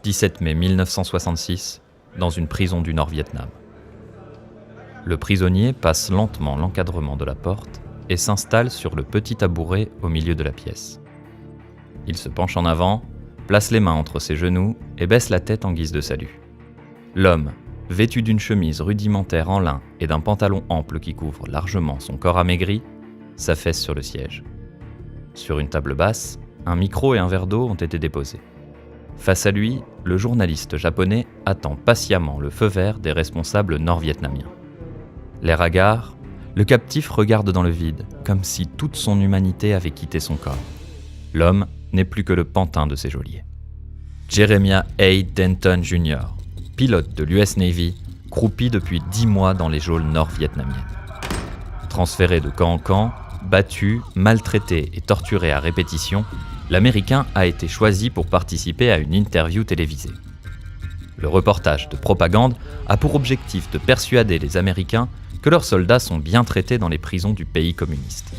17 mai 1966, dans une prison du Nord-Vietnam. Le prisonnier passe lentement l'encadrement de la porte et s'installe sur le petit tabouret au milieu de la pièce. Il se penche en avant, place les mains entre ses genoux et baisse la tête en guise de salut. L'homme, vêtu d'une chemise rudimentaire en lin et d'un pantalon ample qui couvre largement son corps amaigri, s'affaisse sur le siège. Sur une table basse, un micro et un verre d'eau ont été déposés. Face à lui, le journaliste japonais attend patiemment le feu vert des responsables nord-vietnamiens. L'air hagard, le captif regarde dans le vide, comme si toute son humanité avait quitté son corps. L'homme n'est plus que le pantin de ses geôliers. Jeremiah A. Denton Jr., pilote de l'US Navy, croupi depuis 10 mois dans les geôles nord-vietnamiennes. Transféré de camp en camp, battu, maltraité et torturé à répétition, l'Américain a été choisi pour participer à une interview télévisée. Le reportage de propagande a pour objectif de persuader les Américains que leurs soldats sont bien traités dans les prisons du pays communiste.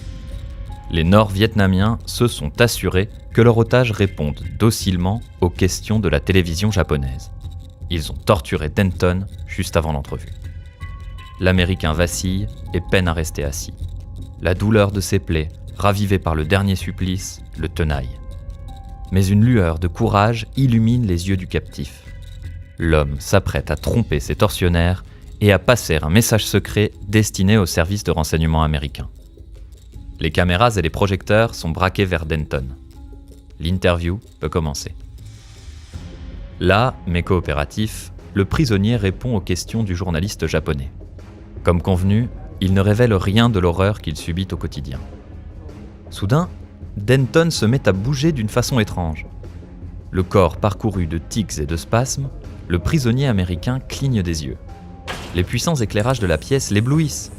Les Nord-Vietnamiens se sont assurés que leurs otages répondent docilement aux questions de la télévision japonaise. Ils ont torturé Denton juste avant l'entrevue. L'Américain vacille et peine à rester assis. La douleur de ses plaies, ravivée par le dernier supplice, le tenaille. Mais une lueur de courage illumine les yeux du captif. L'homme s'apprête à tromper ses tortionnaires et à passer un message secret destiné au service de renseignement américain. Les caméras et les projecteurs sont braqués vers Denton. L'interview peut commencer. Là, mais coopératif, le prisonnier répond aux questions du journaliste japonais. Comme convenu, il ne révèle rien de l'horreur qu'il subit au quotidien. Soudain, Denton se met à bouger d'une façon étrange. Le corps parcouru de tics et de spasmes, le prisonnier américain cligne des yeux. Les puissants éclairages de la pièce l'éblouissent.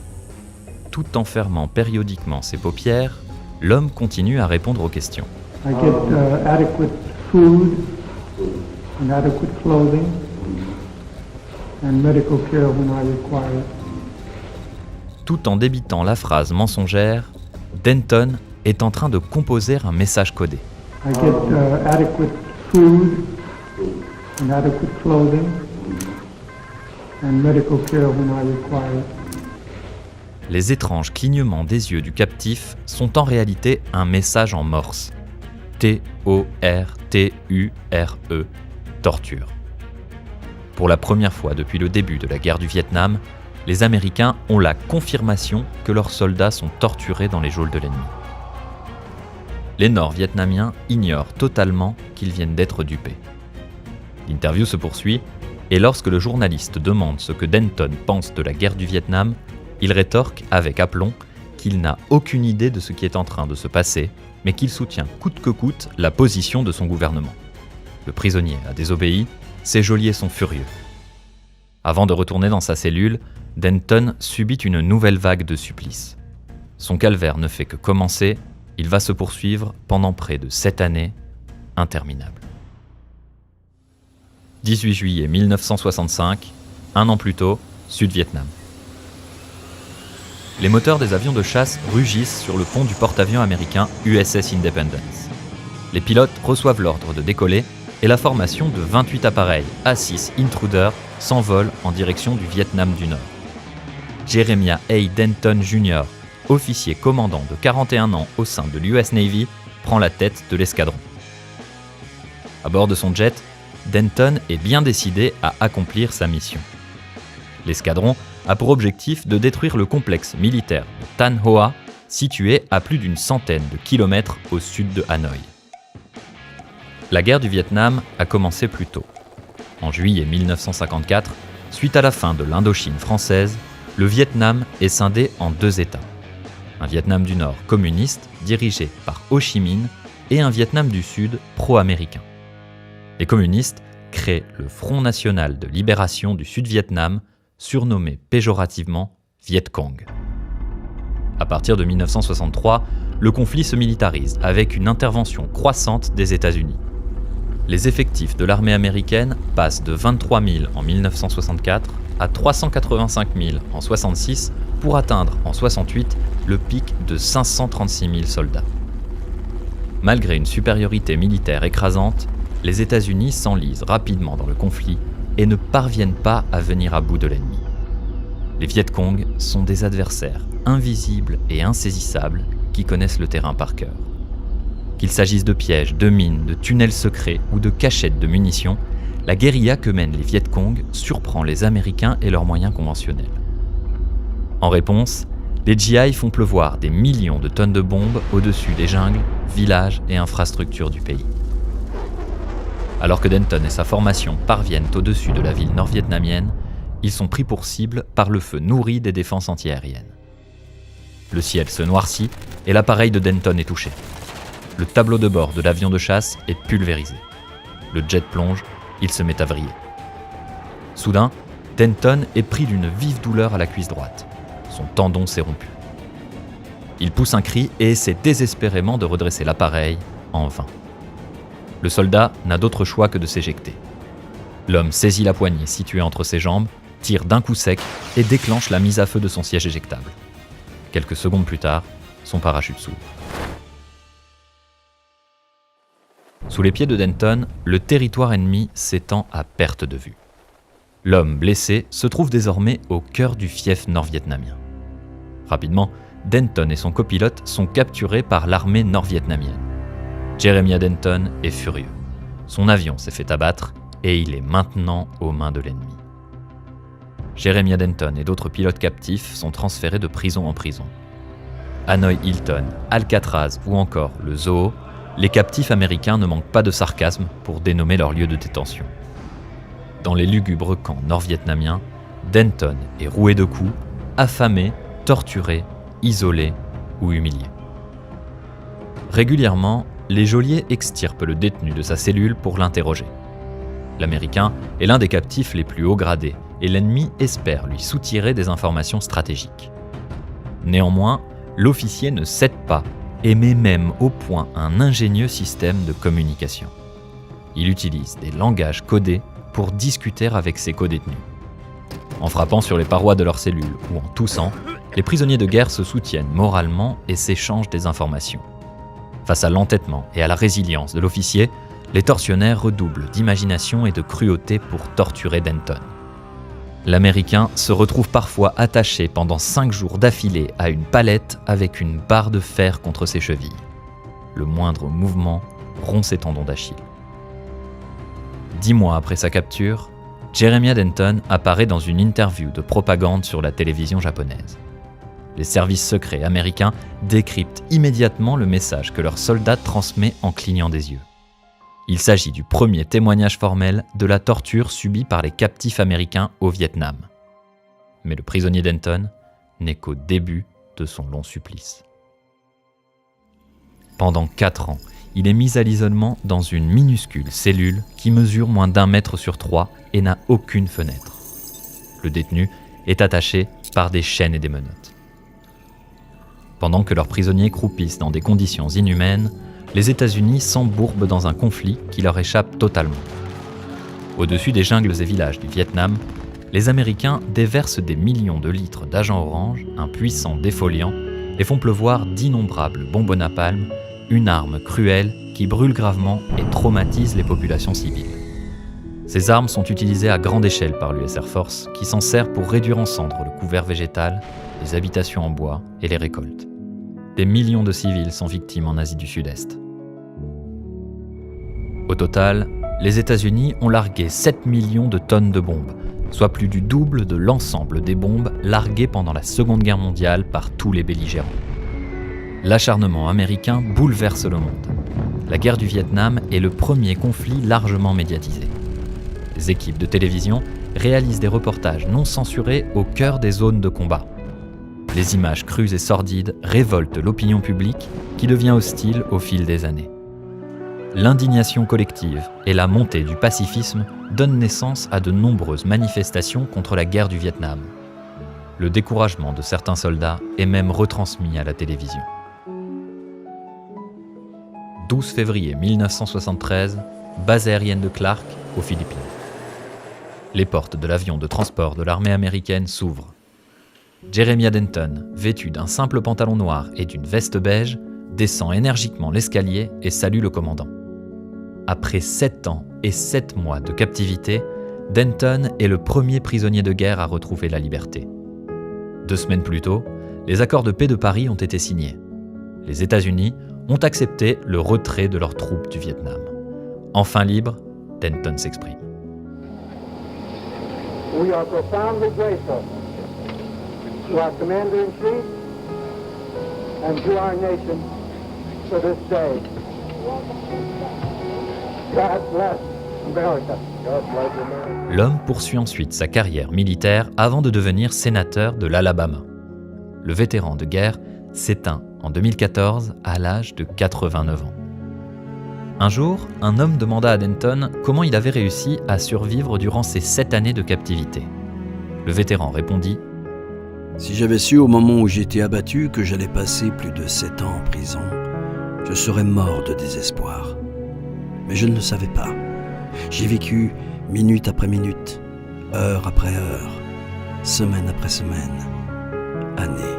Tout en fermant périodiquement ses paupières, l'homme continue à répondre aux questions. I get adequate food and adequate clothing and medical care when I require it. Tout en débitant la phrase mensongère, Denton est en train de composer un message codé. I get adequate food and adequate clothing and medical care when I require it. Les étranges clignements des yeux du captif sont en réalité un message en morse. Torture, torture. Pour la première fois depuis le début de la guerre du Vietnam, les Américains ont la confirmation que leurs soldats sont torturés dans les geôles de l'ennemi. Les Nord-Vietnamiens ignorent totalement qu'ils viennent d'être dupés. L'interview se poursuit, et lorsque le journaliste demande ce que Denton pense de la guerre du Vietnam, il rétorque avec aplomb qu'il n'a aucune idée de ce qui est en train de se passer, mais qu'il soutient coûte que coûte la position de son gouvernement. Le prisonnier a désobéi, ses geôliers sont furieux. Avant de retourner dans sa cellule, Denton subit une nouvelle vague de supplices. Son calvaire ne fait que commencer, il va se poursuivre pendant près de 7 années, interminables. 18 juillet 1965, un an plus tôt, Sud-Vietnam. Les moteurs des avions de chasse rugissent sur le pont du porte-avions américain USS Independence. Les pilotes reçoivent l'ordre de décoller et la formation de 28 appareils A6 Intruder s'envole en direction du Vietnam du Nord. Jeremiah A. Denton Jr., officier commandant de 41 ans au sein de l'US Navy, prend la tête de l'escadron. À bord de son jet, Denton est bien décidé à accomplir sa mission. L'escadron a pour objectif de détruire le complexe militaire de Tan Hoa, situé à plus d'une centaine de kilomètres au sud de Hanoï. La guerre du Vietnam a commencé plus tôt. En juillet 1954, suite à la fin de l'Indochine française, le Vietnam est scindé en 2 États. Un Vietnam du Nord communiste, dirigé par Ho Chi Minh, et un Vietnam du Sud pro-américain. Les communistes créent le Front National de Libération du Sud-Vietnam, surnommé péjorativement Viet Cong. À partir de 1963, le conflit se militarise avec une intervention croissante des États-Unis. Les effectifs de l'armée américaine passent de 23 000 en 1964 à 385 000 en 1966 pour atteindre en 1968 le pic de 536 000 soldats. Malgré une supériorité militaire écrasante, les États-Unis s'enlisent rapidement dans le conflit et ne parviennent pas à venir à bout de l'ennemi. Les Viet Cong sont des adversaires invisibles et insaisissables qui connaissent le terrain par cœur. Qu'il s'agisse de pièges, de mines, de tunnels secrets ou de cachettes de munitions, la guérilla que mènent les Viet Cong surprend les Américains et leurs moyens conventionnels. En réponse, les GI font pleuvoir des millions de tonnes de bombes au-dessus des jungles, villages et infrastructures du pays. Alors que Denton et sa formation parviennent au-dessus de la ville nord-vietnamienne, ils sont pris pour cible par le feu nourri des défenses antiaériennes. Le ciel se noircit et l'appareil de Denton est touché. Le tableau de bord de l'avion de chasse est pulvérisé. Le jet plonge, il se met à vriller. Soudain, Denton est pris d'une vive douleur à la cuisse droite. Son tendon s'est rompu. Il pousse un cri et essaie désespérément de redresser l'appareil, en vain. Le soldat n'a d'autre choix que de s'éjecter. L'homme saisit la poignée située entre ses jambes, tire d'un coup sec et déclenche la mise à feu de son siège éjectable. Quelques secondes plus tard, son parachute s'ouvre. Sous les pieds de Denton, le territoire ennemi s'étend à perte de vue. L'homme blessé se trouve désormais au cœur du fief nord-vietnamien. Rapidement, Denton et son copilote sont capturés par l'armée nord-vietnamienne. Jeremiah Denton est furieux. Son avion s'est fait abattre et il est maintenant aux mains de l'ennemi. Jeremiah Denton et d'autres pilotes captifs sont transférés de prison en prison. Hanoi Hilton, Alcatraz ou encore le Zoo, les captifs américains ne manquent pas de sarcasme pour dénommer leur lieu de détention. Dans les lugubres camps nord-vietnamiens, Denton est roué de coups, affamé, torturé, isolé ou humilié. Régulièrement, les geôliers extirpent le détenu de sa cellule pour l'interroger. L'Américain est l'un des captifs les plus haut gradés et l'ennemi espère lui soutirer des informations stratégiques. Néanmoins, l'officier ne cède pas et met même au point un ingénieux système de communication. Il utilise des langages codés pour discuter avec ses codétenus. En frappant sur les parois de leur cellule ou en toussant, les prisonniers de guerre se soutiennent moralement et s'échangent des informations. Face à l'entêtement et à la résilience de l'officier, les tortionnaires redoublent d'imagination et de cruauté pour torturer Denton. L'Américain se retrouve parfois attaché pendant 5 jours d'affilée à une palette avec une barre de fer contre ses chevilles. Le moindre mouvement rompt ses tendons d'Achille. 10 mois après sa capture, Jeremiah Denton apparaît dans une interview de propagande sur la télévision japonaise. Les services secrets américains décryptent immédiatement le message que leur soldat transmet en clignant des yeux. Il s'agit du premier témoignage formel de la torture subie par les captifs américains au Vietnam. Mais le prisonnier Denton n'est qu'au début de son long supplice. Pendant 4 ans, il est mis à l'isolement dans une minuscule cellule qui mesure moins d'1 mètre sur 3 et n'a aucune fenêtre. Le détenu est attaché par des chaînes et des menottes. Pendant que leurs prisonniers croupissent dans des conditions inhumaines, les États-Unis s'embourbent dans un conflit qui leur échappe totalement. Au-dessus des jungles et villages du Vietnam, les Américains déversent des millions de litres d'agent orange, un puissant défoliant, et font pleuvoir d'innombrables bombes au napalm, une arme cruelle qui brûle gravement et traumatise les populations civiles. Ces armes sont utilisées à grande échelle par l'US Air Force, qui s'en sert pour réduire en cendres le couvert végétal, les habitations en bois et les récoltes. Des millions de civils sont victimes en Asie du Sud-Est. Au total, les États-Unis ont largué 7 millions de tonnes de bombes, soit plus du double de l'ensemble des bombes larguées pendant la Seconde Guerre mondiale par tous les belligérants. L'acharnement américain bouleverse le monde. La guerre du Vietnam est le premier conflit largement médiatisé. Les équipes de télévision réalisent des reportages non censurés au cœur des zones de combat. Les images crues et sordides révoltent l'opinion publique qui devient hostile au fil des années. L'indignation collective et la montée du pacifisme donnent naissance à de nombreuses manifestations contre la guerre du Vietnam. Le découragement de certains soldats est même retransmis à la télévision. 12 février 1973, base aérienne de Clark, aux Philippines. Les portes de l'avion de transport de l'armée américaine s'ouvrent. Jeremiah Denton, vêtu d'un simple pantalon noir et d'une veste beige, descend énergiquement l'escalier et salue le commandant. Après 7 ans et 7 mois de captivité, Denton est le premier prisonnier de guerre à retrouver la liberté. 2 semaines plus tôt, les accords de paix de Paris ont été signés. Les États-Unis ont accepté le retrait de leurs troupes du Vietnam. Enfin libre, Denton s'exprime. We are profoundly grateful to our Commander-in-Chief and to our nation for this day. God bless America. God bless America. L'homme poursuit ensuite sa carrière militaire avant de devenir sénateur de l'Alabama. Le vétéran de guerre s'éteint en 2014 à l'âge de 89 ans. Un jour, un homme demanda à Denton comment il avait réussi à survivre durant ces 7 années de captivité. Le vétéran répondit « Si j'avais su au moment où j'étais abattu que j'allais passer plus de 7 ans en prison, je serais mort de désespoir. Mais je ne le savais pas. J'ai vécu minute après minute, heure après heure, semaine après semaine, année